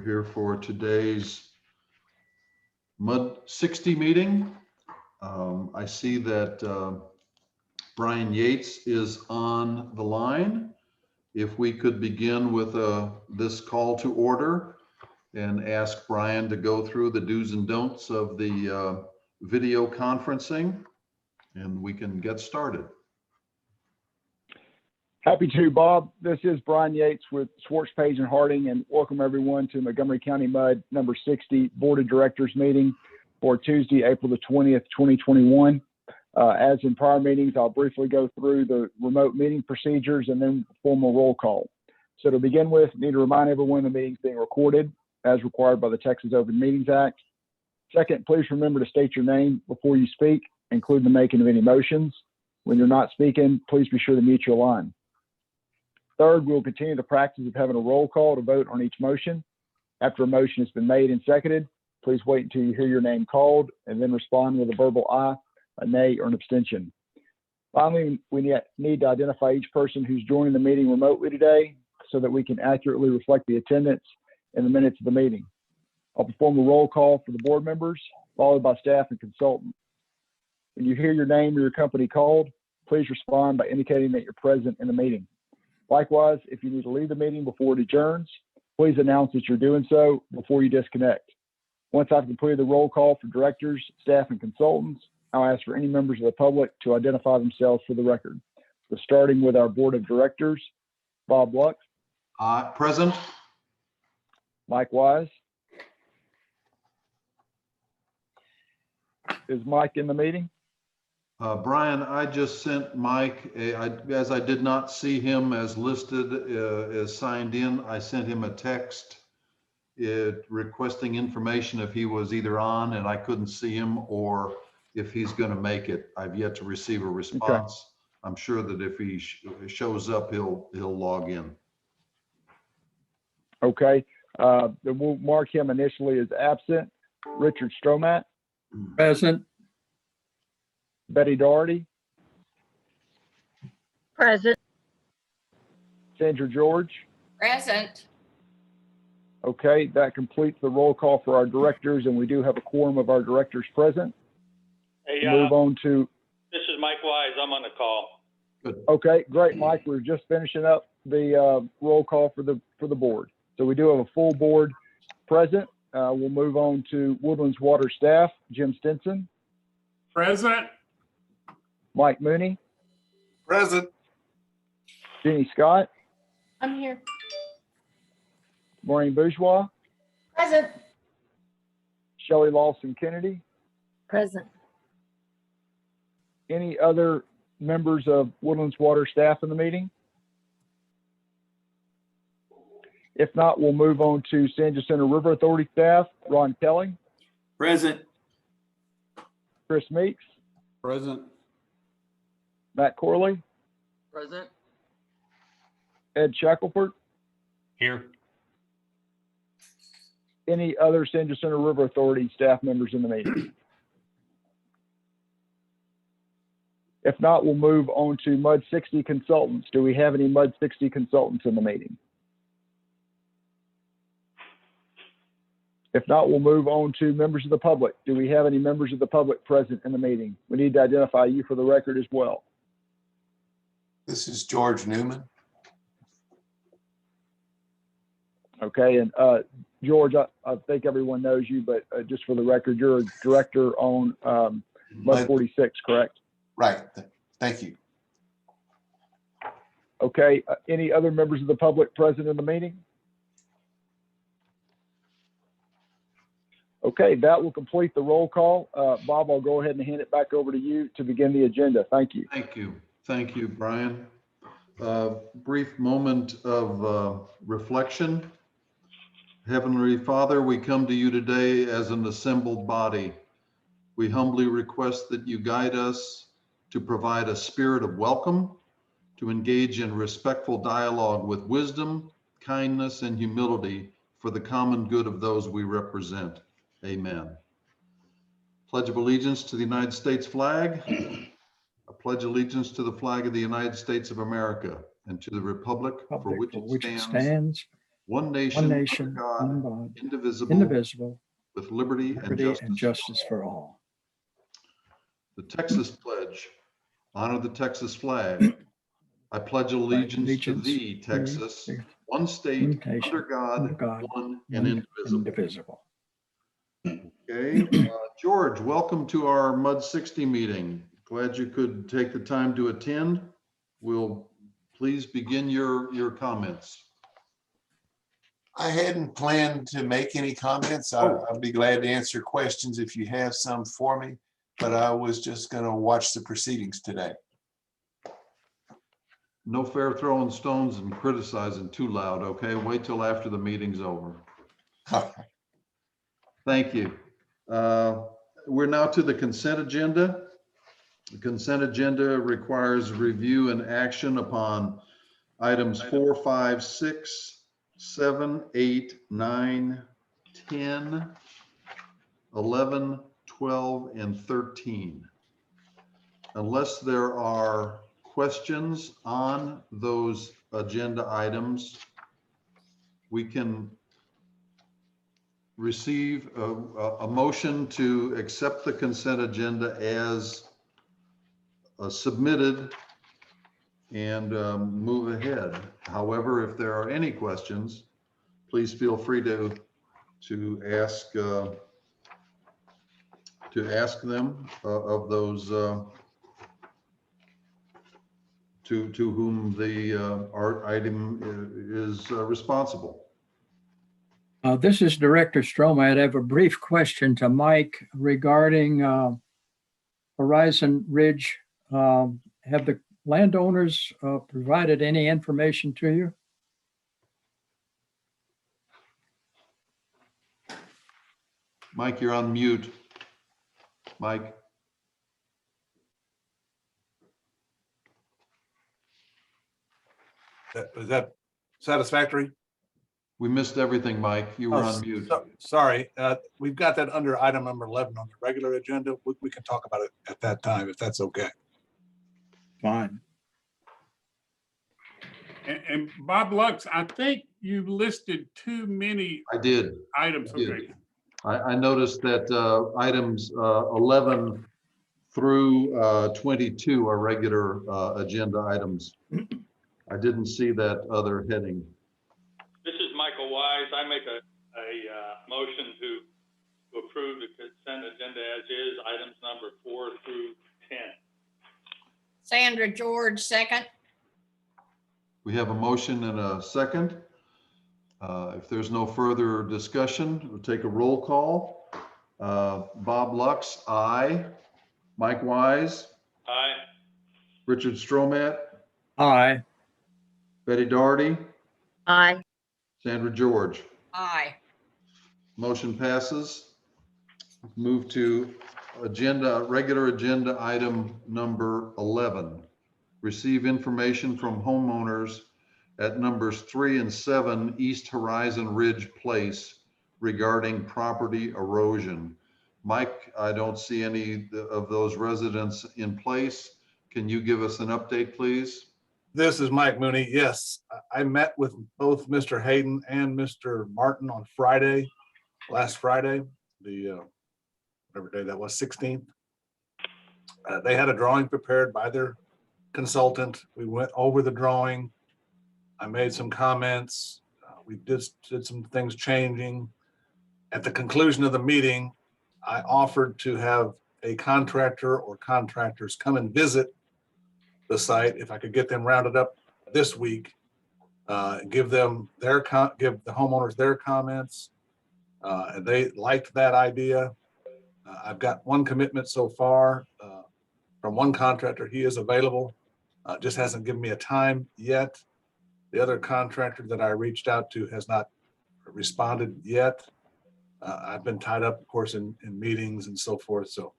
Here for today's Mud 60 meeting. I see that Brian Yates is on the line. If we could begin with this call to order and ask Brian to go through the do's and don'ts of the video conferencing, and we can get started. Happy to, Bob. This is Brian Yates with Swartz, Page & Harding, and welcome everyone to Montgomery County MUD number 60 Board of Directors meeting for Tuesday, April the 20th, 2021. As in prior meetings, I'll briefly go through the remote meeting procedures and then formal roll call. So to begin with, I need to remind everyone the meeting is being recorded as required by the Texas Open Meetings Act. Second, please remember to state your name before you speak, including the making of any motions. When you're not speaking, please be sure to mute your line. Third, we'll continue the practice of having a roll call to vote on each motion. After a motion has been made and seconded, please wait until you hear your name called and then respond with a verbal aye, a nay, or an abstention. Finally, we need to identify each person who's joining the meeting remotely today so that we can accurately reflect the attendance in the minutes of the meeting. I'll perform a roll call for the board members, followed by staff and consultants. When you hear your name or your company called, please respond by indicating that you're present in the meeting. Likewise, if you need to leave the meeting before it adjourns, please announce that you're doing so before you disconnect. Once I've completed the roll call for directors, staff, and consultants, I'll ask for any members of the public to identify themselves for the record. So starting with our board of directors, Bob Lux. Present. Mike Wise. Is Mike in the meeting? Brian, I just sent Mike, as I did not see him as listed as signed in, I sent him a text requesting information if he was either on and I couldn't see him or if he's going to make it. I've yet to receive a response. Okay. I'm sure that if he shows up, he'll log in. Okay. Then we'll mark him initially as absent. Richard Stromat. Present. Betty Doherty. Present. Sandra George. Present. Okay, that completes the roll call for our directors, and we do have a quorum of our directors present. Hey, move on to. This is Mike Wise. I'm on the call. Good. Okay, great, Mike. We're just finishing up the roll call for the board. So we do have a full board present. We'll move on to Woodlands Water staff. Jim Stinson. Present. Mike Mooney. Present. Jeannie Scott. I'm here. Maureen Bourgeois. Present. Shelley Lawson Kennedy. Present. Any other members of Woodlands Water staff in the meeting? If not, we'll move on to San Jacinto River Authority staff. Ron Kelly. Present. Chris Meeks. Present. Matt Corley. Present. Ed Shackelford. Here. Any other San Jacinto River Authority staff members in the meeting? If not, we'll move on to MUD 60 consultants. Do we have any MUD 60 consultants in the meeting? If not, we'll move on to members of the public. Do we have any members of the public present in the meeting? We need to identify you for the record as well. This is George Newman. Okay, and George, I think everyone knows you, but just for the record, you're a director on MUD 46, correct? Right, thank you. Okay, any other members of the public present in the meeting? Okay, that will complete the roll call. Bob, I'll go ahead and hand it back over to you to begin the agenda. Thank you. Thank you. Thank you, Brian. Brief moment of reflection. Heavenly Father, we come to you today as an assembled body. We humbly request that you guide us to provide a spirit of welcome, to engage in respectful dialogue with wisdom, kindness, and humility for the common good of those we represent. Amen. Pledge of allegiance to the United States flag. I pledge allegiance to the flag of the United States of America and to the republic for which it stands, one one nation, nation, under God, under God, indivisible, indivisible, with liberty and liberty and justice. justice for all. The Texas Pledge. Honor the Texas flag. I pledge allegiance to Allegiance thee, to Texas, the one state, one nation, under God, under God, one and one indivisible. indivisible. Okay, George, welcome to our MUD 60 meeting. Glad you could take the time to attend. We'll please begin your comments. I hadn't planned to make any comments. I'll be glad to answer questions if you have some for me, but I was just going to watch the proceedings today. No fair throwing stones and criticizing too loud, okay? Wait till after the meeting's over. Thank you. We're now to the consent agenda. The consent agenda requires review and action upon items 4, 5, 6, 7, 8, 9, 10, 11, 12, and 13. Unless there are questions on those agenda items, we can receive a motion to accept the consent agenda as submitted and move ahead. However, if there are any questions, please feel free to ask them of those to whom the art item is responsible. This is Director Stromat. I have a brief question to Mike regarding Horizon Ridge. Have the landowners provided any information to you? Mike, you're on mute. Mike. Is that satisfactory? We missed everything, Mike. You were on mute. Sorry, we've got that under item number 11 on the regular agenda. We can talk about it at that time, if that's okay. Fine. And Bob Lux, I think you listed too many I did. items. I did. Okay. I noticed that items 11 through 22 are regular agenda items. I didn't see that other heading. This is Michael Wise. I make a motion to approve the consent agenda as is, items number 4 through 10. Sandra George, second. We have a motion and a second. If there's no further discussion, we'll take a roll call. Bob Lux, aye. Mike Wise, Aye. Richard Stromat, Aye. Betty Doherty, Aye. Sandra George. Aye. Motion passes. Move to regular agenda item number 11. Receive information from homeowners at numbers 3 and 7 East Horizon Ridge Place regarding property erosion. Mike, I don't see any of those residents in place. Can you give us an update, please? This is Mike Mooney. Yes, I met with both Mr. Hayden and Mr. Martin on Friday, last Friday, the whatever day that was, 16th. They had a drawing prepared by their consultant. We went over the drawing. I made some comments. We did some things changing. At the conclusion of the meeting, I offered to have a contractor or contractors come and visit the site if I could get them rounded up this week, give the homeowners their comments. And they liked that idea. I've got one commitment so far from one contractor. He is available, just hasn't given me a time yet. The other contractor that I reached out to has not responded yet. I've been tied up, of course, in meetings and so forth. So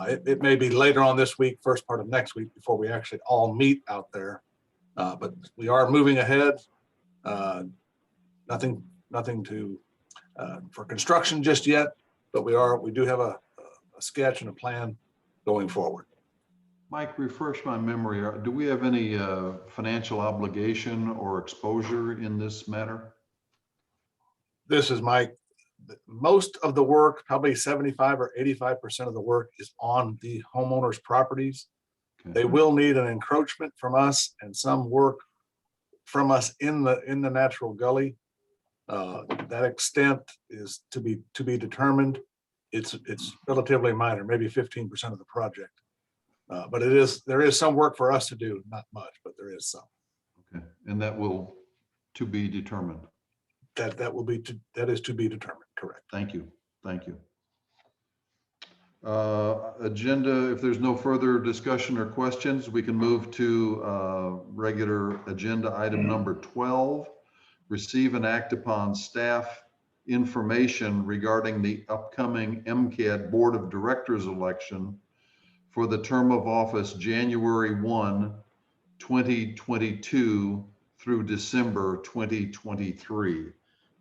it may be later on this week, first part of next week, before we actually all meet out there. But we are moving ahead. Nothing for construction just yet, but we do have a sketch and a plan going forward. Mike, refresh my memory. Do we have any financial obligation or exposure in this matter? This is Mike. Most of the work, probably 75 or 85% of the work is on the homeowners' properties. Okay. They will need an encroachment from us and some work from us in the natural gully. That extent is to be determined. It's relatively minor, maybe 15% of the project. But there is some work for us to do, not much, but there is some. Okay, and that will to be determined. That is to be determined, correct. Thank you. Thank you. Agenda, if there's no further discussion or questions, we can move to regular agenda item number 12. Receive and act upon staff information regarding the upcoming MCAD Board of Directors election for the term of office January 1, 2022 through December 2023.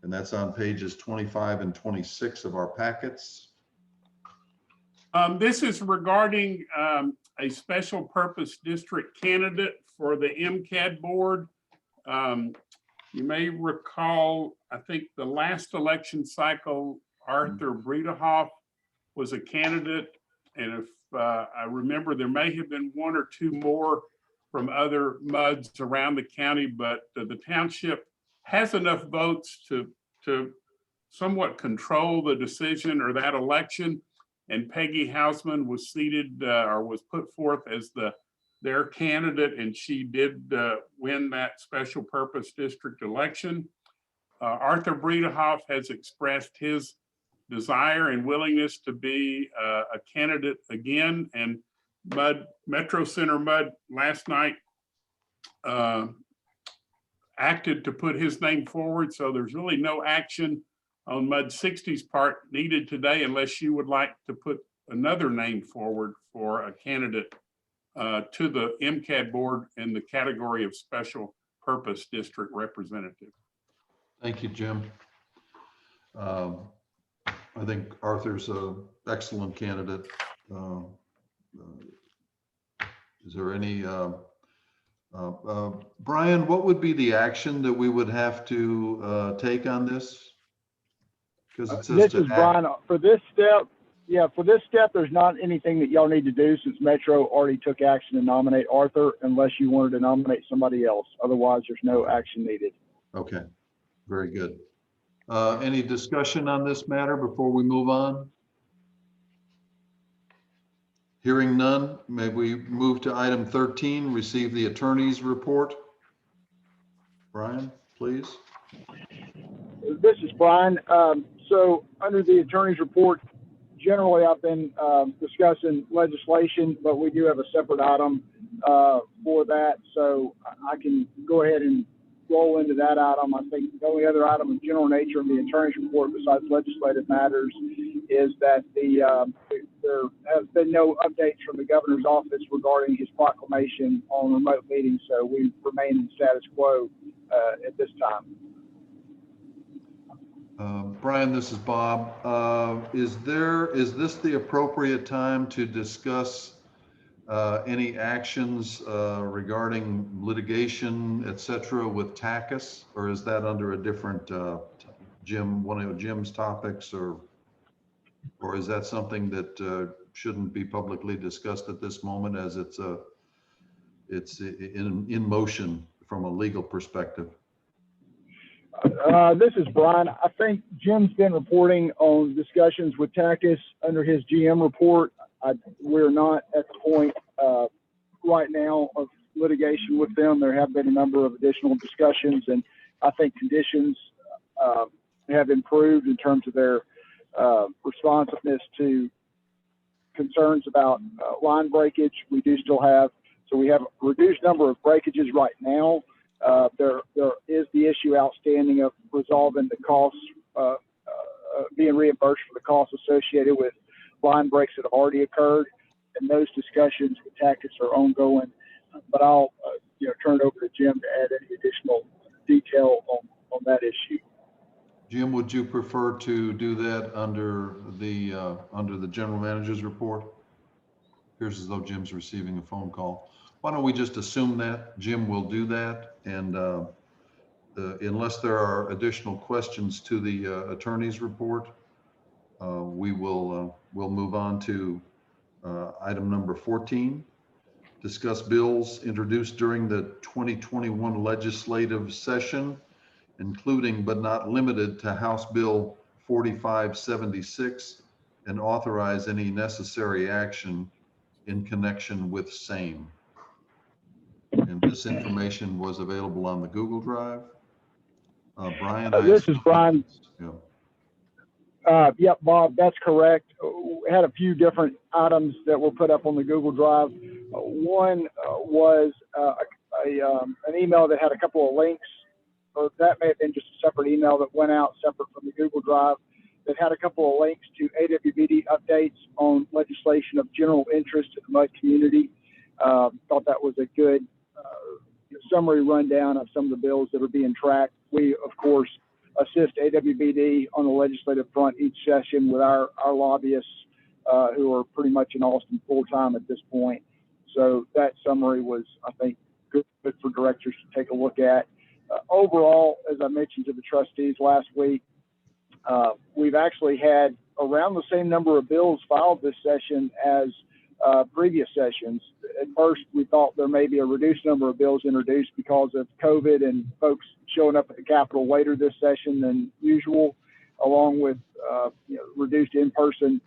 And that's on pages 25 and 26 of our packets. This is regarding a special purpose district candidate for the MCAD board. You may recall, I think the last election cycle, Arthur Bredehoff was a candidate. And if I remember, there may have been one or two more from other MUDs around the county, but the township has enough votes to somewhat control the decision or that election. And Peggy Hausman was seated or was put forth as their candidate, and she did win that special purpose district election. Arthur Bredehoff has expressed his desire and willingness to be a candidate again, and Metro Center MUD last night acted to put his name forward. So there's really no action on MUD 60's part needed today unless you would like to put another name forward for a candidate to the MCAD board in the category of special purpose district representative. Thank you, Jim. I think Arthur's an excellent candidate. Is there any, Brian, what would be the action that we would have to take on this? Because it says This is Brian. For this step, there's not anything that y'all need to do since Metro already took action to nominate Arthur unless you wanted to nominate somebody else. Otherwise, there's no action needed. Okay, very good. Any discussion on this matter before we move on? Hearing none, may we move to item 13, receive the attorney's report. Brian, please. This is Brian. So under the attorney's report, generally I've been discussing legislation, but we do have a separate item for that. So I can go ahead and roll into that item. I think the only other item of general nature in the attorney's report besides legislative matters is that there has been no updates from the governor's office regarding his proclamation on remote meetings. So we remain in status quo at this time. Brian, this is Bob. Is this the appropriate time to discuss any actions regarding litigation, et cetera, with TACUS, or is that under a different one of Jim's topics, or is that something that shouldn't be publicly discussed at this moment, as it's in motion from a legal perspective? This is Brian. I think Jim's been reporting on discussions with TACUS under his GM report. We're not at the point right now of litigation with them. There have been a number of additional discussions, and I think conditions have improved in terms of their responsiveness to concerns about line breakage. We do still have, so we have a reduced number of breakages right now. There is the issue outstanding of resolving the costs, being reimbursed for the costs associated with line breaks that have already occurred, and those discussions with TACUS are ongoing. But I'll turn it over to Jim to add any additional detail on that issue. Jim, would you prefer to do that under the general manager's report? Appears as though Jim's receiving a phone call. Why don't we just assume that Jim will do that, and Unless there are additional questions to the attorney's report, we'll move on to item number 14. Discuss bills introduced during the 2021 legislative session, including but not limited to House Bill 4576, and authorize any necessary action in connection with same. And this information was available on the Google Drive. Brian? This is Brian. Yeah. Yep, Bob, that's correct. We had a few different items that were put up on the Google Drive. One was an email that had a couple of links, or that may have been just a separate email that went out separate from the Google Drive, that had a couple of links to AWBD updates on legislation of general interest to the MUD community. Thought that was a good summary rundown of some of the bills that are being tracked. We, of course, assist AWBD on the legislative front each session with our lobbyists who are pretty much in Austin full-time at this point. So that summary was, I think, good for directors to take a look at. Overall, as I mentioned to the trustees last week, we've actually had around the same number of bills filed this session as previous sessions. At first, we thought there may be a reduced number of bills introduced because of COVID and folks showing up at the Capitol later this session than usual, along with reduced in-person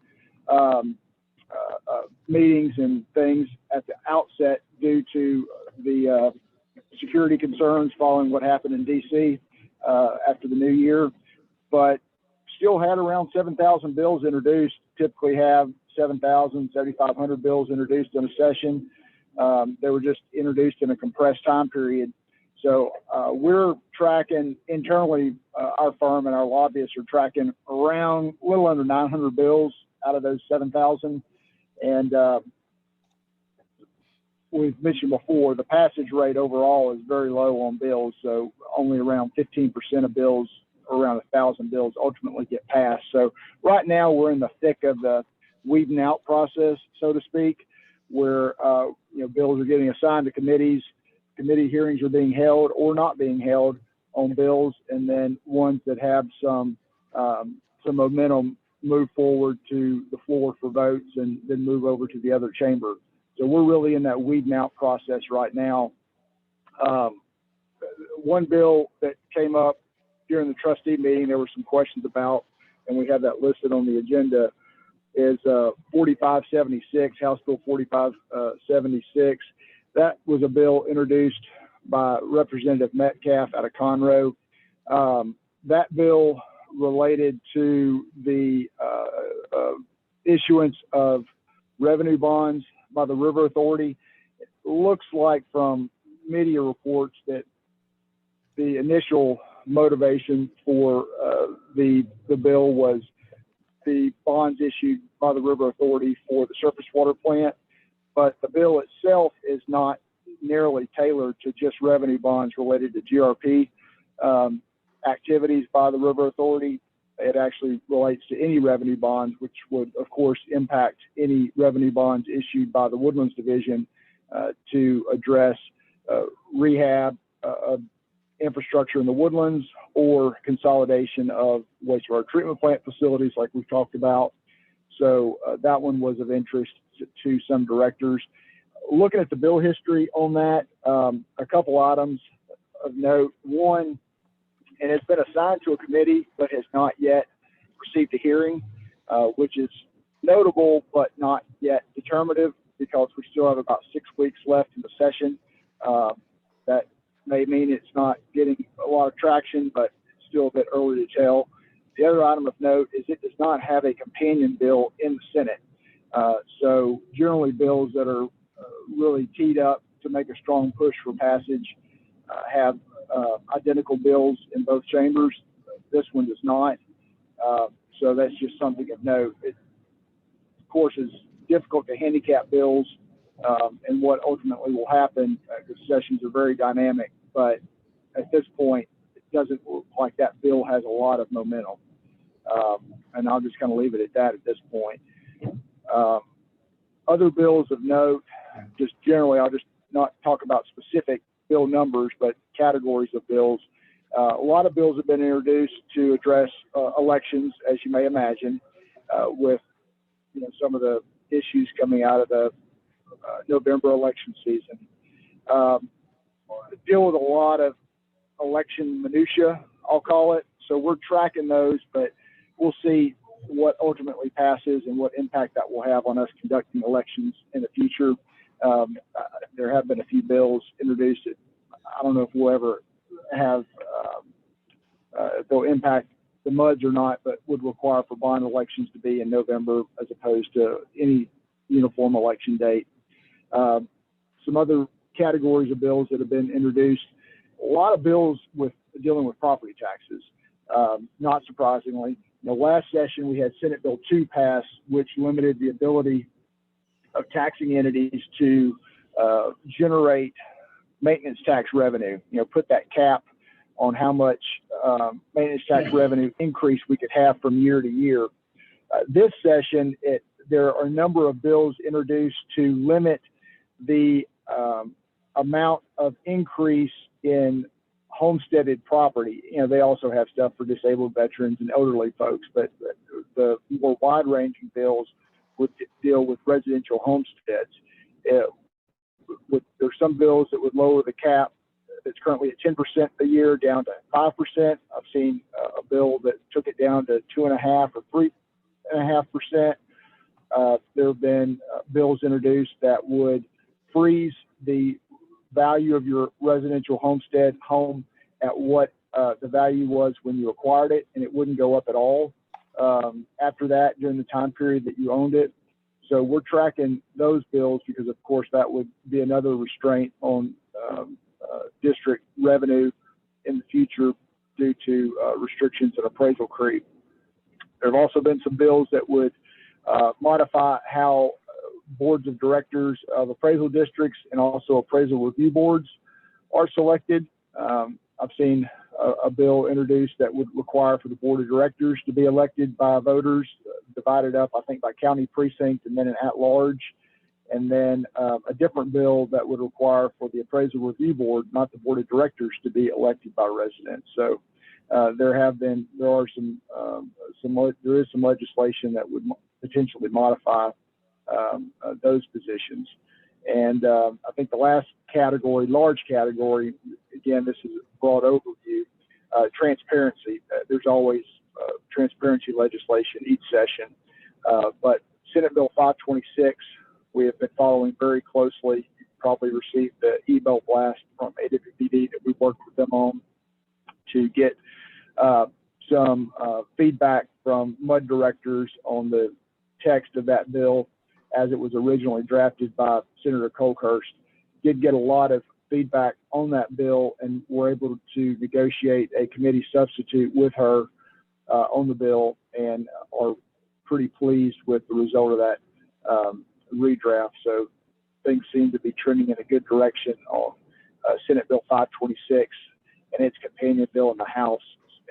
meetings and things at the outset due to the security concerns following what happened in DC after the new year. But still had around 7,000 bills introduced, typically have 7,000, 7,500 bills introduced in a session. They were just introduced in a compressed time period. So we're tracking internally, our firm and our lobbyists are tracking around a little under 900 bills out of those 7,000. And we've mentioned before, the passage rate overall is very low on bills. So only around 15% of bills, around 1,000 bills ultimately get passed. So right now we're in the thick of the weeding out process, so to speak, where bills are getting assigned to committees. Committee hearings are being held or not being held on bills, and then ones that have some momentum move forward to the floor for votes and then move over to the other chamber. So we're really in that weeding out process right now. One bill that came up during the trustee meeting, there were some questions about, and we have that listed on the agenda, is 4576, House Bill 4576. That was a bill introduced by Representative Metcalf out of Conroe. That bill related to the issuance of revenue bonds by the River Authority. It looks like from media reports that the initial motivation for the bill was the bonds issued by the River Authority for the surface water plant, but the bill itself is not narrowly tailored to just revenue bonds related to GRP activities by the River Authority. It actually relates to any revenue bonds, which would, of course, impact any revenue bonds issued by the Woodlands Division to address rehab of infrastructure in the woodlands or consolidation of wastewater treatment plant facilities like we've talked about. So that one was of interest to some directors. Looking at the bill history on that, a couple items of note. One, and it's been assigned to a committee but has not yet received a hearing, which is notable but not yet determinative because we still have about 6 weeks left in the session. That may mean it's not getting a lot of traction, but it's still a bit early to tell. The other item of note is it does not have a companion bill in the Senate. So generally bills that are really teed up to make a strong push for passage have identical bills in both chambers. This one does not. So that's just something of note. It, of course, is difficult to handicap bills and what ultimately will happen. The sessions are very dynamic, but at this point, it doesn't look like that bill has a lot of momentum. And I'll just kind of leave it at that at this point. Other bills of note, just generally, I'll just not talk about specific bill numbers, but categories of bills. A lot of bills have been introduced to address elections, as you may imagine, with some of the issues coming out of the November election season. Deal with a lot of election minutia, I'll call it. So we're tracking those, but we'll see what ultimately passes and what impact that will have on us conducting elections in the future. There have been a few bills introduced that I don't know if we'll ever have, if they'll impact the MUDs or not, but would require for bond elections to be in November as opposed to any uniform election date. Some other categories of bills that have been introduced, a lot of bills with dealing with property taxes. Not surprisingly, last session we had Senate Bill 2 pass, which limited the ability of taxing entities to generate maintenance tax revenue. Put that cap on how much maintenance tax revenue increase we could have from year to year. This session, there are a number of bills introduced to limit the amount of increase in homesteaded property. They also have stuff for disabled veterans and elderly folks, but the more wide-ranging bills would deal with residential homesteads. There's some bills that would lower the cap that's currently at 10% a year down to 5%. I've seen a bill that took it down to 2.5% or 3.5%. There have been bills introduced that would freeze the value of your residential homestead home at what the value was when you acquired it, and it wouldn't go up at all after that during the time period that you owned it. So we're tracking those bills because, of course, that would be another restraint on district revenue in the future due to restrictions and appraisal creep. There have also been some bills that would modify how boards of directors of appraisal districts and also appraisal review boards are selected. I've seen a bill introduced that would require for the board of directors to be elected by voters, divided up, I think, by county precinct and then an at-large. And then a different bill that would require for the appraisal review board, not the board of directors, to be elected by residents. So there is some legislation that would potentially modify those positions. And I think the last category, large category, again, this is a broad overview, transparency. There's always transparency legislation each session. But Senate Bill 526, we have been following very closely. You probably received the email blast from AWPD that we worked with them on to get some feedback from MUD directors on the text of that bill as it was originally drafted by Senator Colkhurst. Did get a lot of feedback on that bill and were able to negotiate a committee substitute with her on the bill and are pretty pleased with the result of that redraft. So things seem to be trending in a good direction on Senate Bill 526 and its companion bill in the House.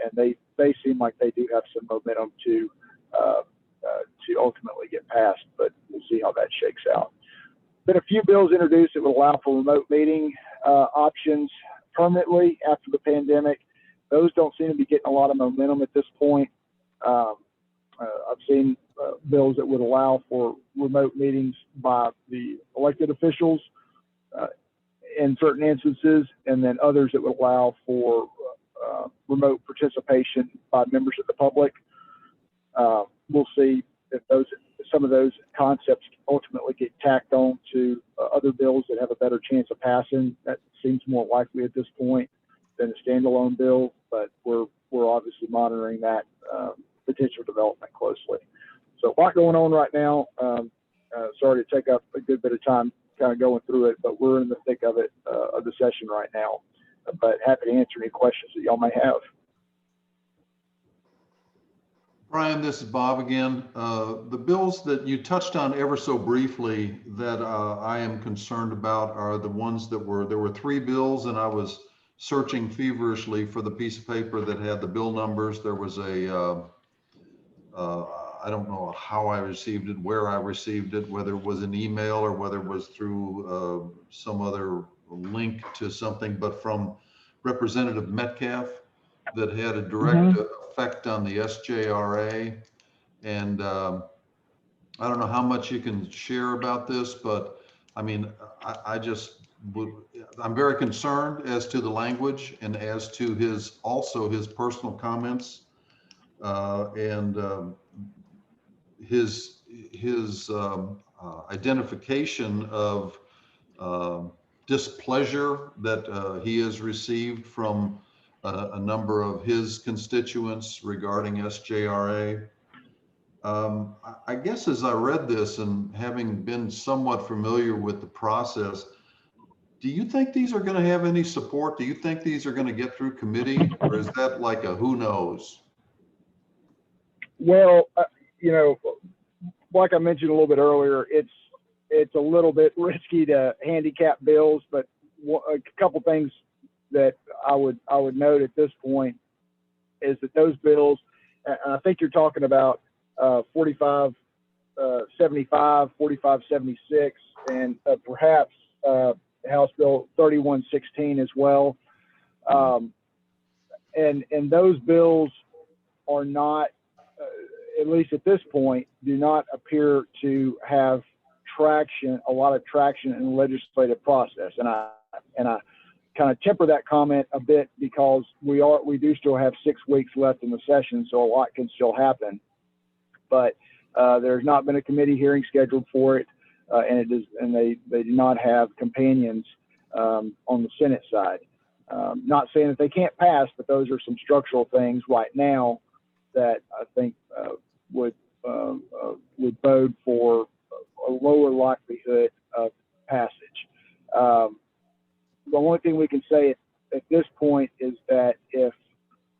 And they seem like they do have some momentum to ultimately get passed, but we'll see how that shakes out. Been a few bills introduced that would allow for remote meeting options permanently after the pandemic. Those don't seem to be getting a lot of momentum at this point. I've seen bills that would allow for remote meetings by the elected officials in certain instances, and then others that would allow for remote participation by members of the public. We'll see if some of those concepts ultimately get tacked on to other bills that have a better chance of passing. That seems more likely at this point than a standalone bill, but we're obviously monitoring that potential development closely. So a lot going on right now. Sorry to take up a good bit of time kind of going through it, but we're in the thick of it, of the session right now. But happy to answer any questions that y'all may have. Brian, this is Bob again. The bills that you touched on ever so briefly that I am concerned about are the ones that there were 3 bills, and I was searching feverishly for the piece of paper that had the bill numbers. There was I don't know how I received it, where I received it, whether it was an email or whether it was through some other link to something, but from Representative Metcalf. that had a direct effect on the SJRA. And I don't know how much you can share about this, but I mean, I'm very concerned as to the language and as to his personal comments and his identification of displeasure that he has received from a number of his constituents regarding SJRA. I guess as I read this and having been somewhat familiar with the process, do you think these are going to have any support? Do you think these are going to get through committee, or is that like a who knows? Well, you know, like I mentioned a little bit earlier, it's a little bit risky to handicap bills, but a couple things that I would note at this point is that those bills, and I think you're talking about 4575, 4576, and perhaps House Bill 3116 as well. And those bills are not, at least at this point, do not appear to have a lot of traction in the legislative process. And I kind of temper that comment a bit because we do still have 6 weeks left in the session, so a lot can still happen. But there's not been a committee hearing scheduled for it, and they do not have companions on the Senate side. Not saying that they can't pass, but those are some structural things right now that I think would bode for a lower likelihood of passage. The only thing we can say at this point is that if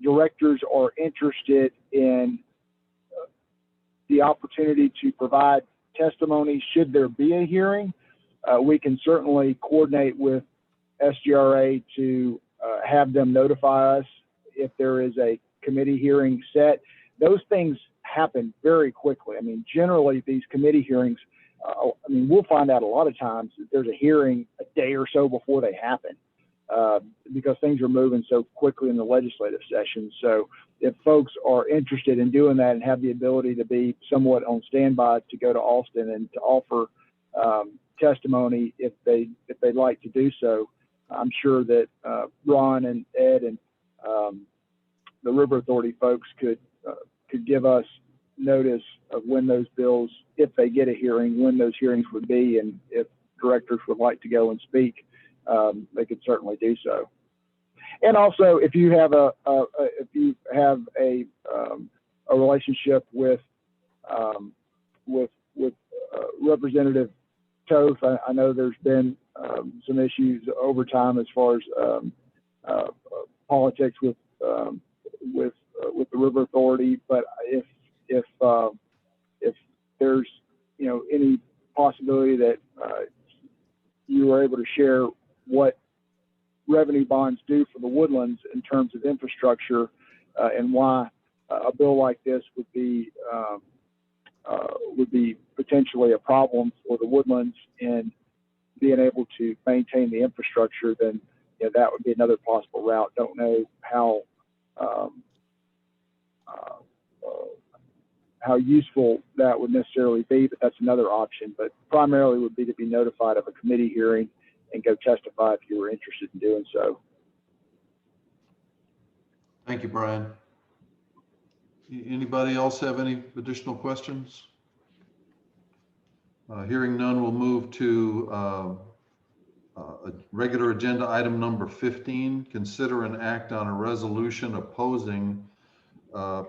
directors are interested in the opportunity to provide testimony should there be a hearing, we can certainly coordinate with SGRA to have them notify us if there is a committee hearing set. Those things happen very quickly. I mean, generally these committee hearings, we'll find out a lot of times that there's a hearing a day or so before they happen because things are moving so quickly in the legislative session. So if folks are interested in doing that and have the ability to be somewhat on standby to go to Austin and to offer testimony if they'd like to do so, I'm sure that Ron and Ed and the River Authority folks could give us notice of when those bills, if they get a hearing, when those hearings would be, and if directors would like to go and speak, they could certainly do so. And also, if you have a relationship with Representative Toth, I know there's been some issues over time as far as politics with the River Authority. But if there's any possibility that you are able to share what revenue bonds do for the Woodlands in terms of infrastructure and why a bill like this would be potentially a problem for the Woodlands in being able to maintain the infrastructure, then that would be another possible route. Don't know how useful that would necessarily be, but that's another option. But primarily would be to be notified of a committee hearing and go testify if you were interested in doing so. Thank you, Brian. Anybody else have any additional questions? Hearing none, we'll move to a regular agenda item number 15. Consider an act on a resolution opposing Lone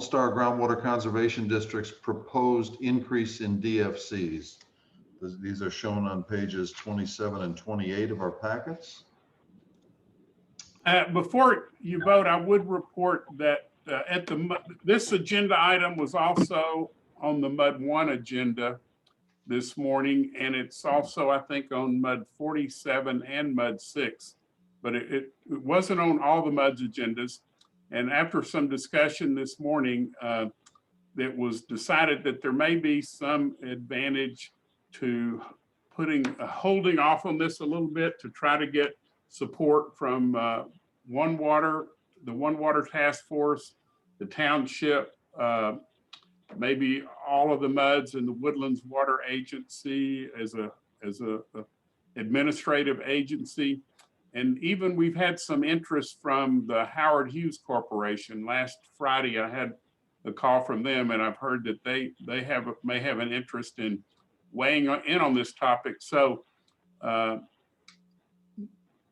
Star Groundwater Conservation District's proposed increase in DFCs. These are shown on pages 27 and 28 of our packets. Before you vote, I would report that this agenda item was also on the MUD 1 agenda this morning, and it's also, I think, on MUD 47 and MUD 6, but it wasn't on all the MUD's agendas. And after some discussion this morning, it was decided that there may be some advantage to holding off on this a little bit to try to get support from One Water, the One Water Task Force, the township, maybe all of the MUDs and the Woodlands Water Agency as a administrative agency. And even we've had some interest from the Howard Hughes Corporation. Last Friday, I had a call from them, and I've heard that they may have an interest in weighing in on this topic. So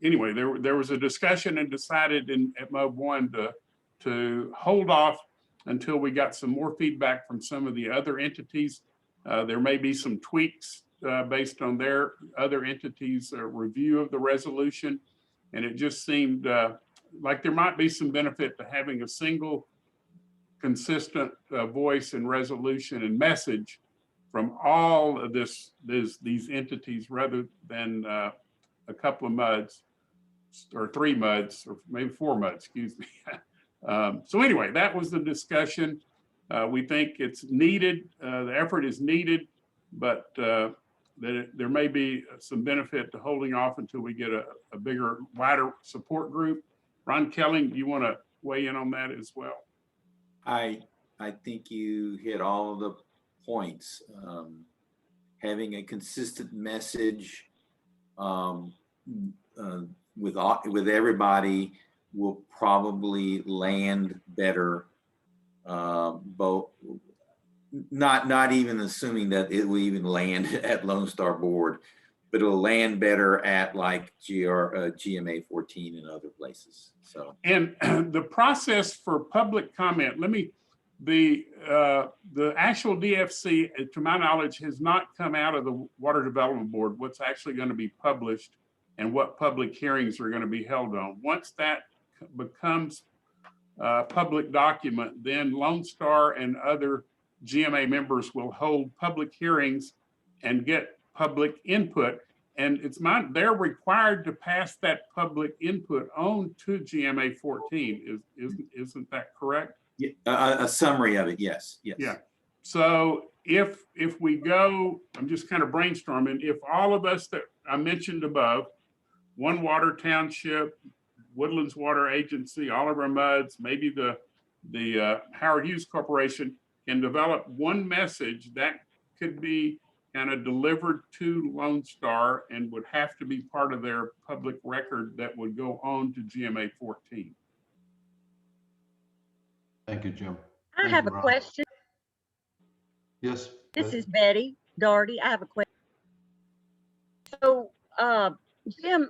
anyway, there was a discussion and decided at MUB 1 to hold off until we got some more feedback from some of the other entities. There may be some tweaks based on their other entities' review of the resolution. And it just seemed like there might be some benefit to having a single consistent voice and resolution and message from all of these entities rather than a couple of MUDs or 3 MUDs or maybe 4 MUDs, excuse me. So anyway, that was the discussion. We think it's needed. The effort is needed, but there may be some benefit to holding off until we get a bigger, wider support group. Ron Kelly, do you want to weigh in on that as well? I think you hit all of the points. Having a consistent message with everybody will probably land better. Both, not even assuming that it will even land at Lone Star Board, but it'll land better at like GMA 14 and other places. So, and the process for public comment, the actual DFC, to my knowledge, has not come out of the Water Development Board, what's actually going to be published and what public hearings are going to be held on. Once that becomes a public document, then Lone Star and other GMA members will hold public hearings and get public input. And they're required to pass that public input on to GMA 14. Isn't that correct? A summary of it, yes. Yeah. So if we go, I'm just kind of brainstorming, if all of us that I mentioned above, One Water Township, Woodlands Water Agency, all of our MUDs, maybe the Howard Hughes Corporation can develop one message that could be kind of delivered to Lone Star and would have to be part of their public record that would go on to GMA 14. Thank you, Jim. I have a question. Yes. This is Betty Doherty. I have a question. So, Jim,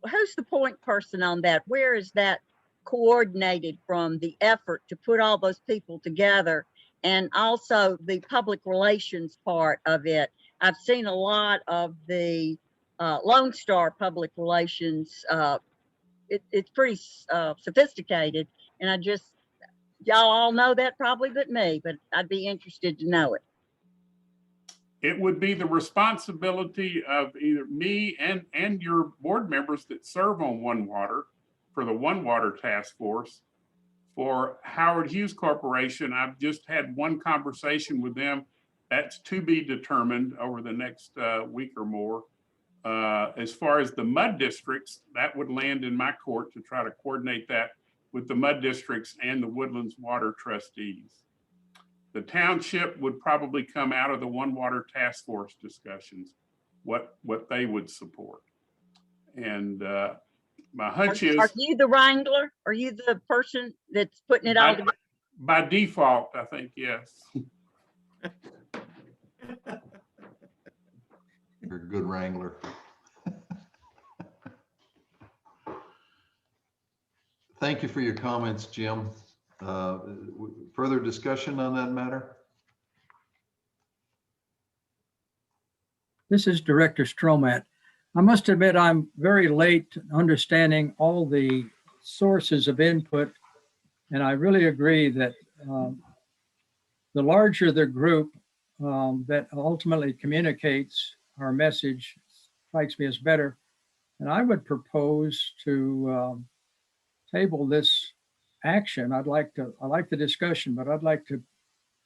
who's the point person on that? Where is that coordinated from, the effort to put all those people together, and also the public relations part of it? I've seen a lot of the Lone Star public relations. It's pretty sophisticated, and y'all all know that probably but me, but I'd be interested to know it. It would be the responsibility of either me and your board members that serve on One Water for the One Water Task Force. For Howard Hughes Corporation, I've just had one conversation with them. That's to be determined over the next week or more. As far as the MUD districts, that would land in my court to try to coordinate that with the MUD districts and the Woodlands Water trustees. The township would probably come out of the One Water Task Force discussions, what they would support. And my hunch is— Are you the wrangler? Are you the person that's putting it all together? By default, I think, yes. You're a good wrangler. Thank you for your comments, Jim. Further discussion on that matter? This is Director Stromat. I must admit I'm very late understanding all the sources of input, and I really agree that the larger the group that ultimately communicates our message strikes me as better. And I would propose to table this action. I like the discussion, but I'd like to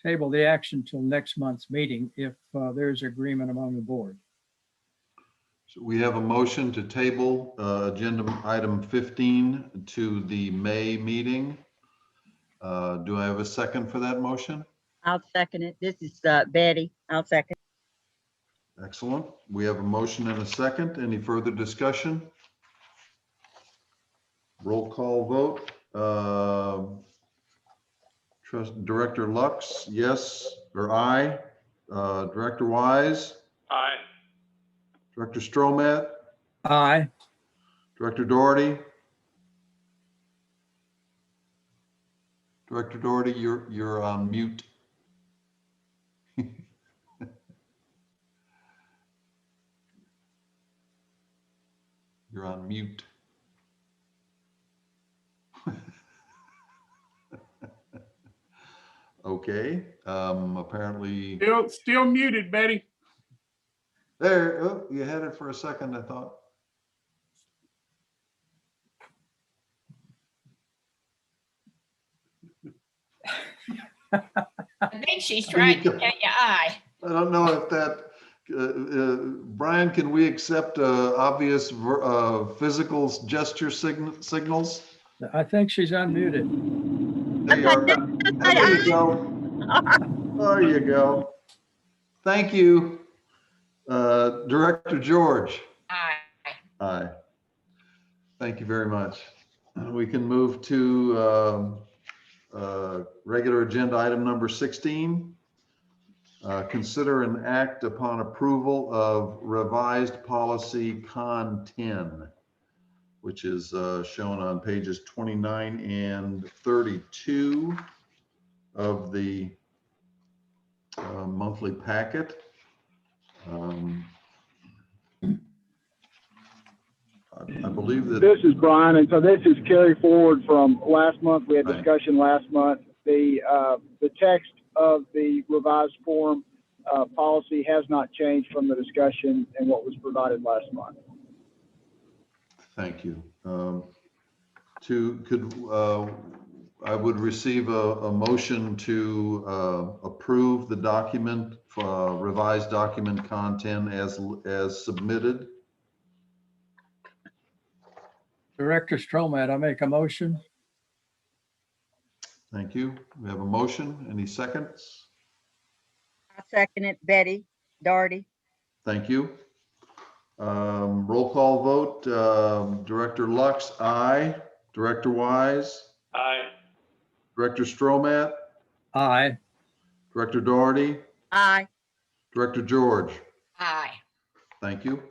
table the action till next month's meeting if there's agreement among the board. So we have a motion to table agenda item 15 to the May meeting. Do I have a second for that motion? I'll second it. This is Betty. I'll second. Excellent. We have a motion and a second. Any further discussion? Roll call vote. Director Lux, yes or aye. Director Wise, Aye. Director Stromat, Aye. Director Doherty. Director Doherty, you're on mute. You're on mute. Okay, apparently. Still muted, Betty. There, oh, you had it for a second, I thought. I think she's trying to tell you aye. I don't know if that, Brian, can we accept obvious physical gesture signals? I think she's unmuted. There you are. There you go. There you go. Thank you. Director George. Aye. Aye. Thank you very much. We can move to regular agenda item number 16. Consider an act upon approval of revised policy Con 10, which is shown on pages 29 and 32 of the monthly packet. I believe that This is Brian, and so this is carry forward from last month. We had Right. discussion last month. The text of the revised form policy has not changed from the discussion and what was provided last month. Thank you. I would receive a motion to approve the document, revised document content as submitted. Director Stromat, I make a motion. Thank you. We have a motion. Any seconds? I'll second it. Betty Doherty. Thank you. Roll call vote. Director Lux, aye. Director Wise, Aye. Director Stromat, Aye. Director Doherty, Aye. Director George. Aye. Thank you.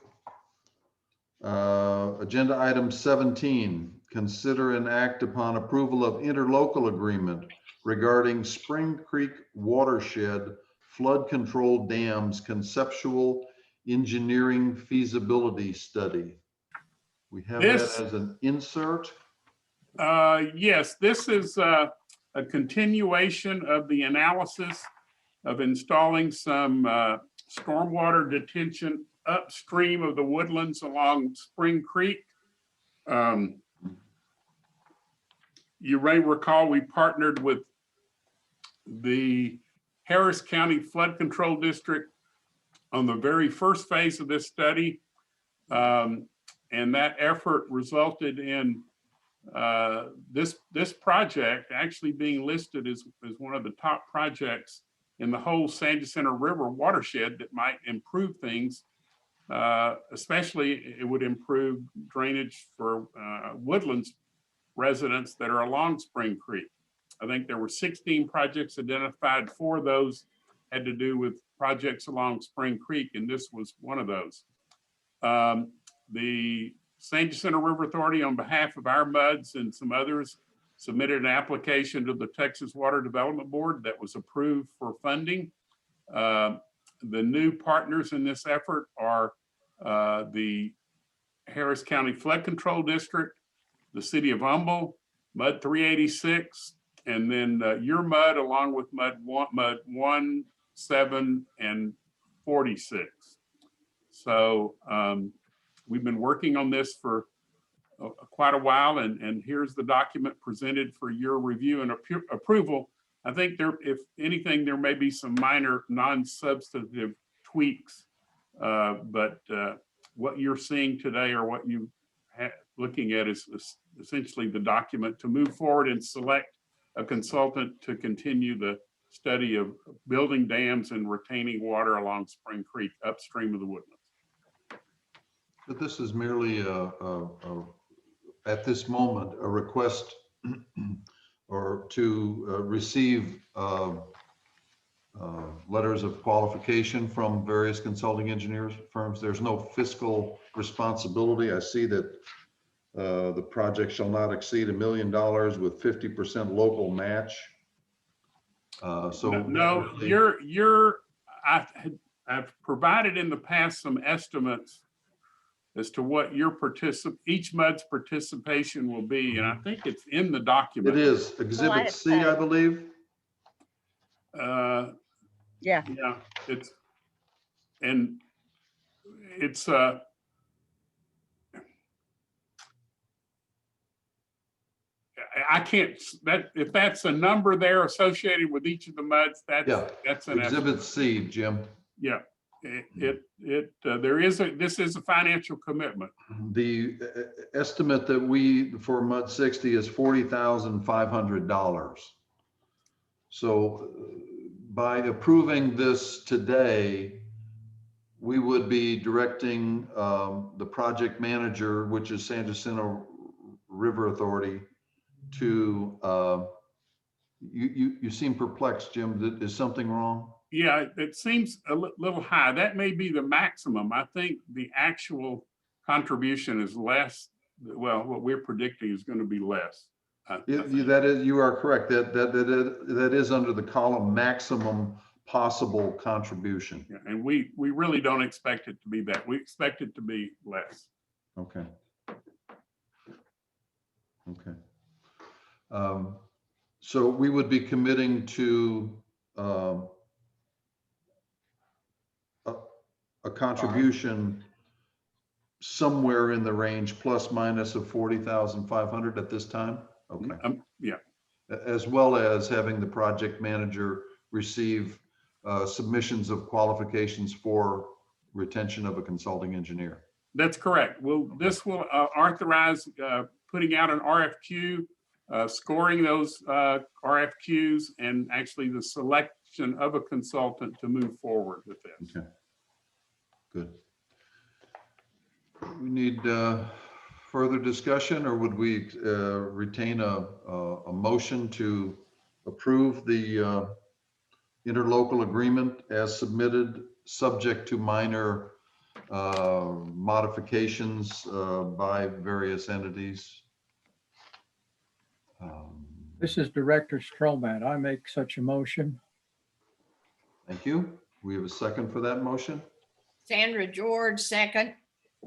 Agenda item 17, consider an act upon approval of interlocal agreement regarding Spring Creek watershed flood control dams conceptual engineering feasibility study. We have that as an insert. Yes, this is a continuation of the analysis of installing some stormwater detention upstream of the woodlands along Spring Creek. You may recall we partnered with the Harris County Flood Control District on the very first phase of this study. And that effort resulted in this project actually being listed as one of the top projects in the whole Sandy Center River watershed that might improve things. Especially it would improve drainage for Woodlands residents that are along Spring Creek. I think there were 16 projects identified. 4 of those had to do with projects along Spring Creek, and this was one of those. The Sandy Center River Authority, on behalf of our MUDs and some others, submitted an application to the Texas Water Development Board that was approved for funding. The new partners in this effort are the Harris County Flood Control District, the City of Humble, MUD 386, and then your MUD along with MUD 1, 7, and 46. So we've been working on this for quite a while, and here's the document presented for your review and approval. I think there, if anything, there may be some minor non-substantive tweaks, but what you're seeing today, or what you looking at is essentially the document to move forward and select a consultant to continue the study of building dams and retaining water along Spring Creek upstream of the Woodlands. But this is merely at this moment, a request or to receive letters of qualification from various consulting engineers firms. There's no fiscal responsibility. I see that the project shall not exceed $1 million with 50% local match. No, I've provided in the past some estimates as to what your each MUD's participation will be, and I think it's in the document. It is Exhibit C, I believe. Yeah. Yeah, it's I can't, if that's a number there associated with each of the MUDs, that's an estimate. Exhibit C, Jim. Yeah, this is a financial commitment. The estimate that for MUD 60 is $40,500. So by approving this today, we would be directing the project manager, which is San Jacinto River Authority, to you seem perplexed, Jim. Is something wrong? Yeah, it seems a little high. That may be the maximum. I think the actual contribution is less. Well, what we're predicting is going to be less. You are correct. That is under the column maximum possible contribution. Yeah, and we really don't expect it to be that. We expect it to be less. Okay. Okay. So we would be committing to a contribution somewhere in the range plus minus of 40,500 at this time. Okay. Yeah. As well as having the project manager receive submissions of qualifications for retention of a consulting engineer. That's correct. This will authorize putting out an RFQ, scoring those RFQs, and actually the selection of a consultant to move forward with this. Okay. Good. We need further discussion, or would we retain a motion to approve the interlocal agreement as submitted, subject to minor modifications by various entities? This is Director Stromat. I make such a motion. Thank you. We have a second for that motion. Sandra George, second.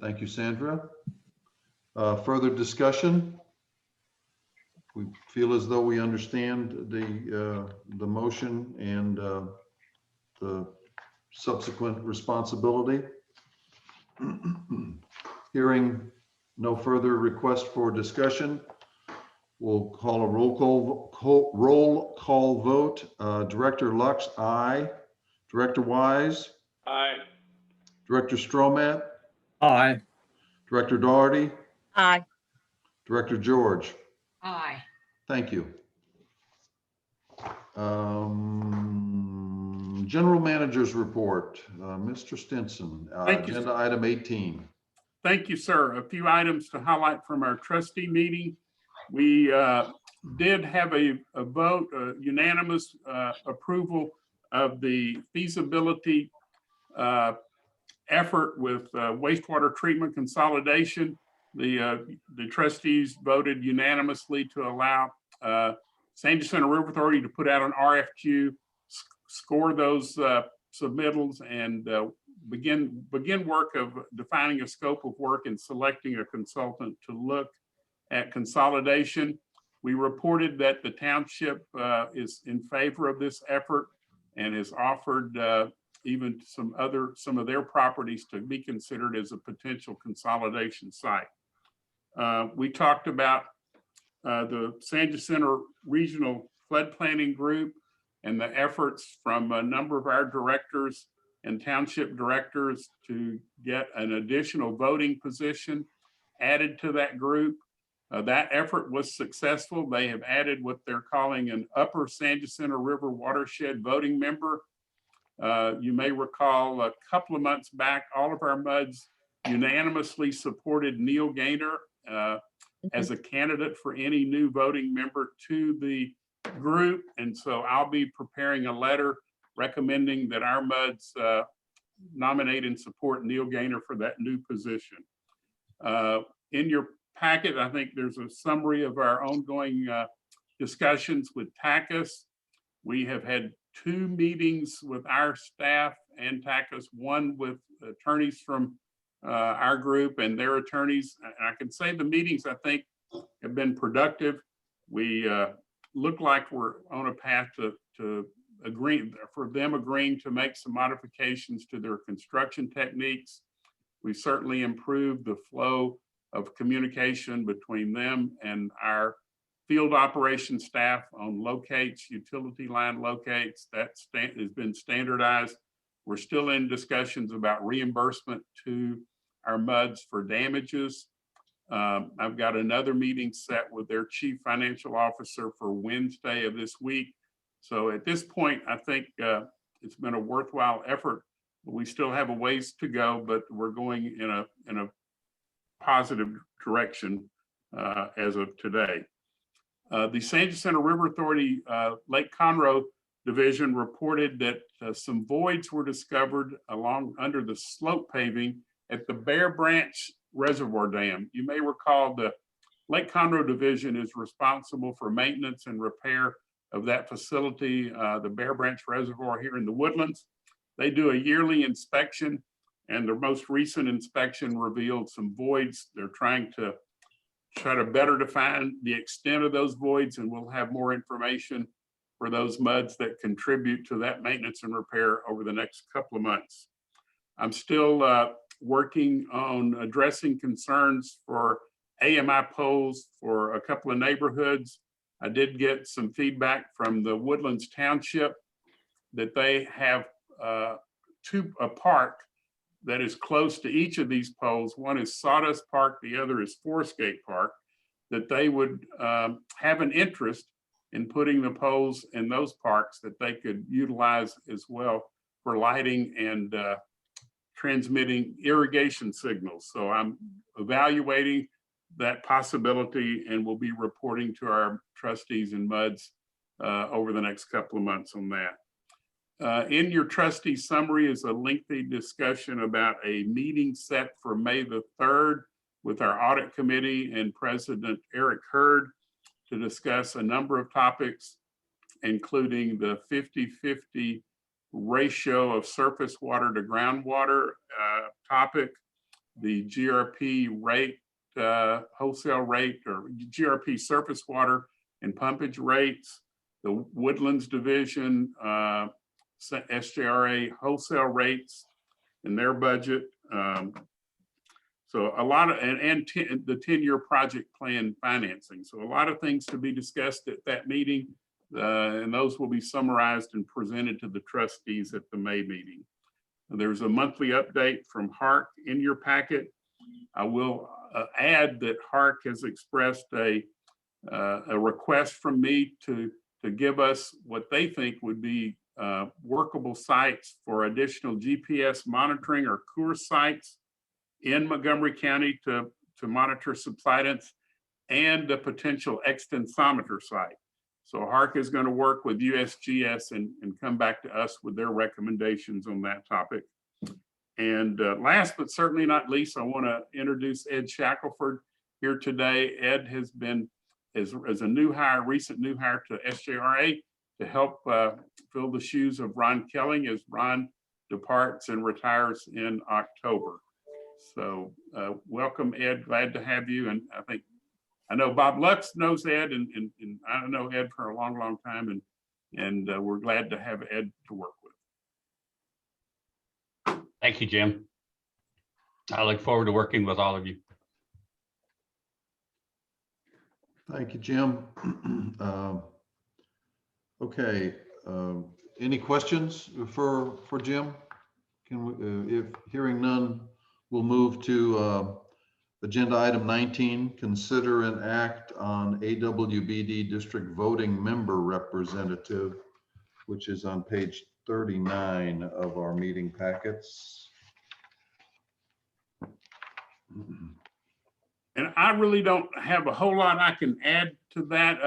Thank you, Sandra. Further discussion? We feel as though we understand the motion and the subsequent responsibility. Hearing no further request for discussion, we'll call a roll call vote. Director Lux, aye. Director Wise? Aye. Director Stromat? Aye. Director Doherty? Aye. Director George? Aye. Thank you. General Manager's Report, Mr. Stinson, Thank you, agenda item 18. Thank you, sir. A few items to highlight from our trustee meeting. We did have a vote, unanimous approval of the feasibility effort with wastewater treatment consolidation. The trustees voted unanimously to allow San Jacinto River Authority to put out an RFQ, score those submittals, and begin work of defining a scope of work and selecting a consultant to look at consolidation. We reported that the township is in favor of this effort and has offered even some of their properties to be considered as a potential consolidation site. We talked about the San Jacinto Regional Flood Planning Group and the efforts from a number of our directors and township directors to get an additional voting position added to that group. That effort was successful. They have added what they're calling an Upper San Jacinto River Watershed voting member. You may recall a couple of months back, all of our MUDs unanimously supported Neil Gaynor as a candidate for any new voting member to the group. And so I'll be preparing a letter recommending that our MUDs nominate and support Neil Gaynor for that new position. In your packet, I think there's a summary of our ongoing discussions with TACUS. We have had 2 meetings with our staff and TACUS, one with attorneys from our group and their attorneys. And I can say the meetings, I think, have been productive. We look like we're on a path to agree, for them agreeing to make some modifications to their construction techniques. We certainly improved the flow of communication between them and our field operations staff on locates, utility line locates. That has been standardized. We're still in discussions about reimbursement to our MUDs for damages. I've got another meeting set with their chief financial officer for Wednesday of this week. So at this point, I think it's been a worthwhile effort. We still have a ways to go, but we're going in a positive direction as of today. The San Jacinto River Authority Lake Conroe Division reported that some voids were discovered under the slope paving at the Bear Branch Reservoir Dam. You may recall the Lake Conroe Division is responsible for maintenance and repair of that facility, the Bear Branch Reservoir here in the Woodlands. They do a yearly inspection, and their most recent inspection revealed some voids. They're trying to better define the extent of those voids, and we'll have more information for those MUDs that contribute to that maintenance and repair over the next couple of months. I'm still working on addressing concerns for AMI poles for a couple of neighborhoods. I did get some feedback from the Woodlands Township that they have a park that is close to each of these poles. One is Sawdust Park, the other is Forest Gate Park, that they would have an interest in putting the poles in those parks that they could utilize as well for lighting and transmitting irrigation signals. So I'm evaluating that possibility and will be reporting to our trustees and MUDs over the next couple of months on that. In your trustee summary is a lengthy discussion about a meeting set for May the 3rd with our audit committee and President Eric Hurd to discuss a number of topics, including the 50-50 ratio of surface water to groundwater topic, the GRP rate, wholesale rate, or GRP surface water and pumpage rates, the Woodlands Division, SJRA wholesale rates in their budget. So a lot of, the 10-year project plan financing. So a lot of things to be discussed at that meeting, and those will be summarized and presented to the trustees at the May meeting. There's a monthly update from HARC in your packet. I will add that HARC has expressed a request from me to give us what they think would be workable sites for additional GPS monitoring or course sites in Montgomery County to monitor subsidence, and a potential extensometer site. So HARC is going to work with USGS and come back to us with their recommendations on that topic. And last but certainly not least, I want to introduce Ed Shackelford here today. Ed has been, as a new hire, recent new hire to SJRA to help fill the shoes of Ron Kelling as Ron departs and retires in October. So welcome, Ed. Glad to have you. And I know Bob Lutz knows Ed, and I know Ed for a long, long time, and we're glad to have Ed to work with. Thank you, Jim. I look forward to working with all of you. Thank you, Jim. Okay, any questions for Jim? Can we, if hearing none, we'll move to agenda item 19, consider an act on AWBD district voting member representative, which is on page 39 of our meeting packets. And I really don't have a whole lot I can add to that.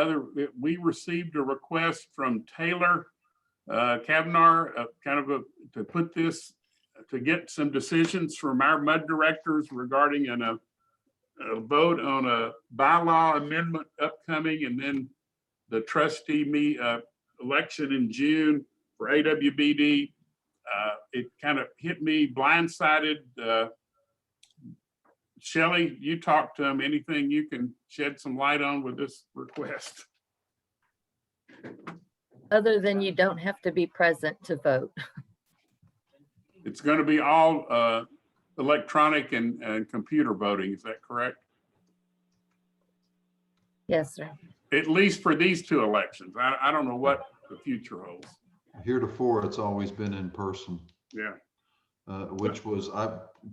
We received a request from Taylor Kavanaugh, to put this, to get some decisions from our MUD directors regarding a vote on a bylaw amendment upcoming, and then the trustee election in June for AWBD. It kind of hit me blindsided. Shelley, you talked to him. Anything you can shed some light on with this request? Other than you don't have to be present to vote. It's going to be all electronic and computer voting. Is that correct? Yes, sir. At least for these two elections. I don't know what the future holds. Heretofore, it's always been in person. Yeah. Which was,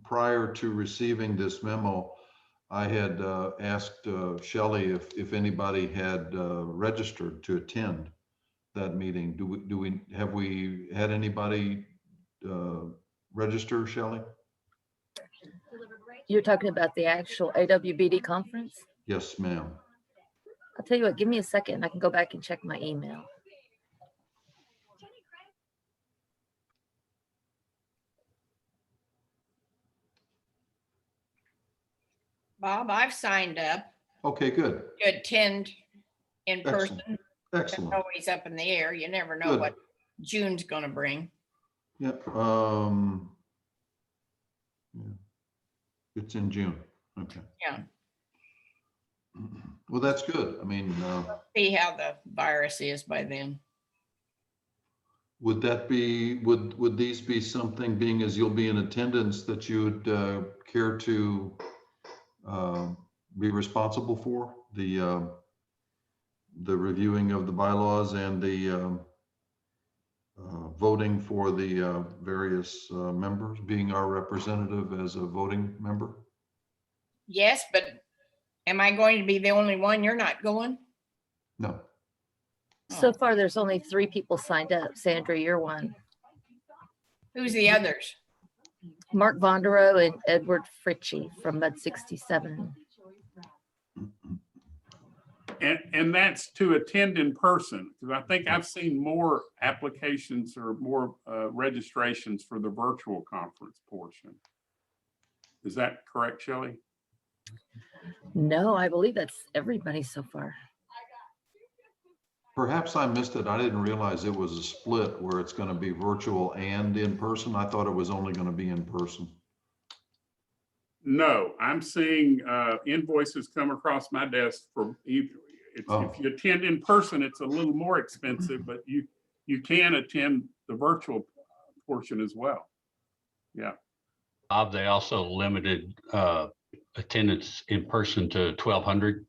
prior to receiving this memo, I had asked Shelley if anybody had registered to attend that meeting. Have we had anybody register, Shelley? You're talking about the actual AWBD conference? Yes, ma'am. I'll tell you what, give me a second. I can go back and check my email. Bob, I've signed up Okay, good. to attend in person. Excellent. It's always up in the air. You never know Good. what June's gonna bring. Yeah. It's in June. Okay. Yeah. Well, that's good. I mean, See how the virus is by then. would these be something, being as you'll be in attendance, that you would care to be responsible for? The reviewing of the bylaws and the voting for the various members, being our representative as a voting member? Yes, but am I going to be the only one? You're not going? No. So far, there's only 3 people signed up. Sandra, you're one. Who's the others? Mark Vondero and Edward Fritchie from MUD 67. And that's to attend in person, because I think I've seen more applications or more registrations for the virtual conference portion. Is that correct, Shelley? No, I believe that's everybody so far. Perhaps I missed it. I didn't realize it was a split where it's going to be virtual and in person. I thought it was only going to be in person. No, I'm seeing invoices come across my desk for either. If you attend in person, it's a little more expensive, but you can attend the virtual portion as well. Yeah. Bob, they also limited attendance in person to 1,200.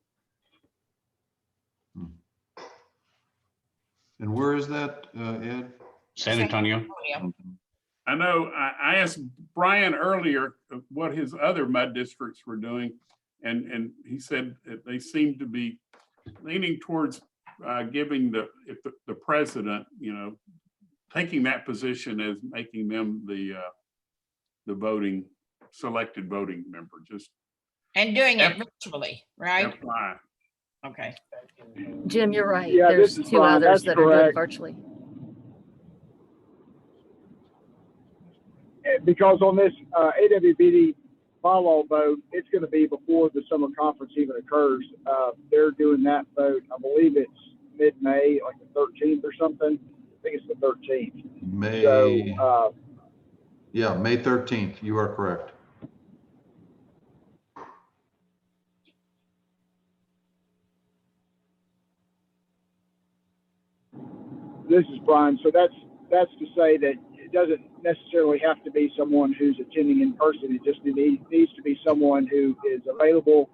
And where is that, Ed? San Antonio. I know I asked Brian earlier what his other MUD districts were doing, and he said that they seem to be leaning towards giving the president, taking that position as making them the selected voting member. Just And doing it virtually, right? FYI. Okay. Jim, you're right. Yeah, There's this is 2 Brian. others That's that are doing correct. virtually. Because on this AWBD follow vote, it's going to be before the summer conference even occurs. They're doing that vote, I believe it's mid-May, like the 13th or something. I think it's the 13th. May. So, Yeah, May 13th. You are correct. this is Brian. So that's to say that it doesn't necessarily have to be someone who's attending in person. It just needs to be someone who is available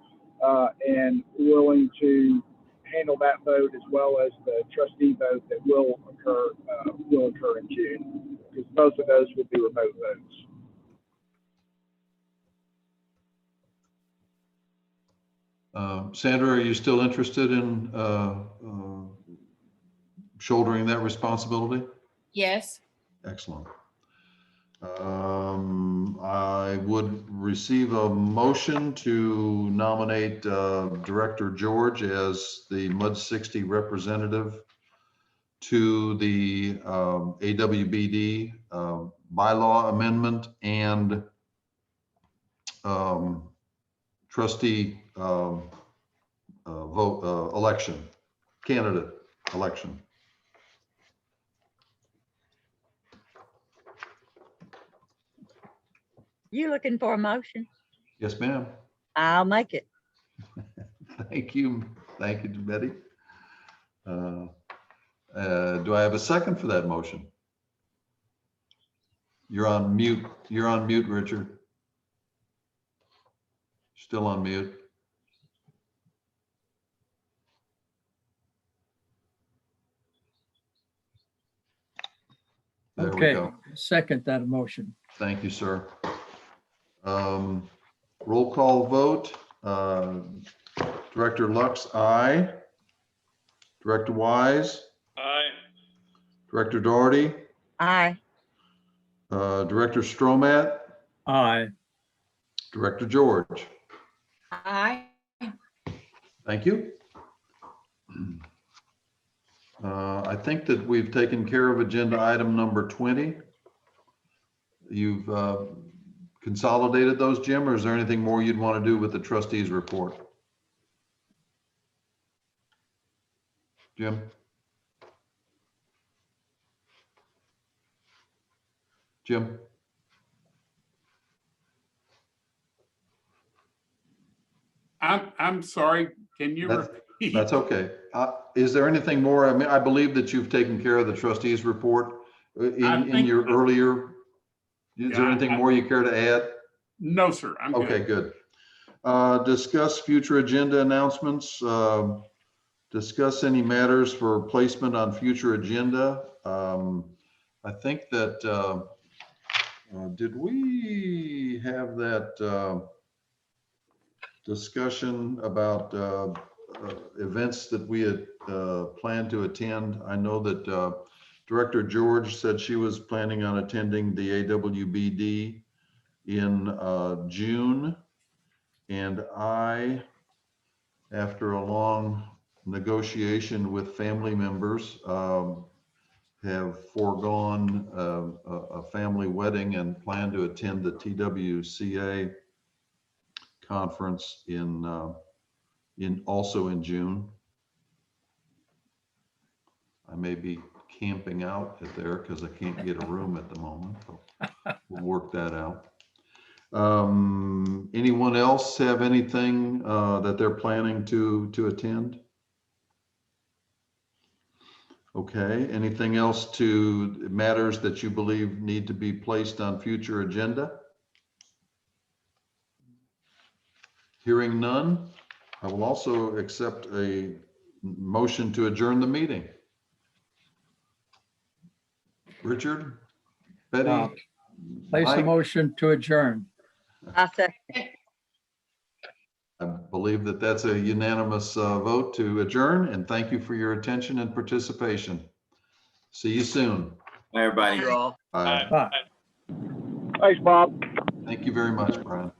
and willing to handle that vote, as well as the trustee vote that will occur in June. because both of those would be remote votes. Sandra, are you still interested in shouldering that responsibility? Yes. Excellent. I would receive a motion to nominate Director George as the MUD 60 representative to the AWBD bylaw amendment and trustee election, candidate election. You looking for a motion? Yes, ma'am. I'll make it. Thank you. Thank you, Betty. Do I have a second for that motion? You're on mute. You're on mute, Richard. Still on mute. There we Okay, go. second that motion. Thank you, sir. Roll call vote. Director Lux, aye. Director Wise, Aye. Director Doherty, Aye. Director Stromat, Aye. Director George. Aye. Thank you. I think that we've taken care of agenda item number 20. You've consolidated those, Jim, or is there anything more you'd want to do with the trustees report? Jim? Jim? I'm sorry, can you That's- repeat? That's okay. Is there anything more? I mean, I believe that you've taken care of the trustees report in think your so. earlier. Is there Yeah, anything more you care to add? No, sir, I'm good. Okay, good. Discuss future agenda announcements. Discuss any matters for placement on future agenda. I think that, did we have that discussion about events that we had planned to attend? I know that Director George said she was planning on attending the AWBD in June. And I, after a long negotiation with family members, have foregone a family wedding and plan to attend the TWCA conference also in June. I may be camping out at there because I can't get a room at the moment. We'll work that out. Anyone else have anything that they're planning to attend? Okay, anything else to matters that you believe need to be placed on future agenda? Hearing none, I will also accept a motion to adjourn the meeting. Richard, Betty, Place a Mike? motion to adjourn. I second. I believe that that's a unanimous vote to adjourn, and thank you for your attention and participation. See you soon. Bye, everybody. Bye. Bye. Thanks, Bob. Thank you very much, Brian.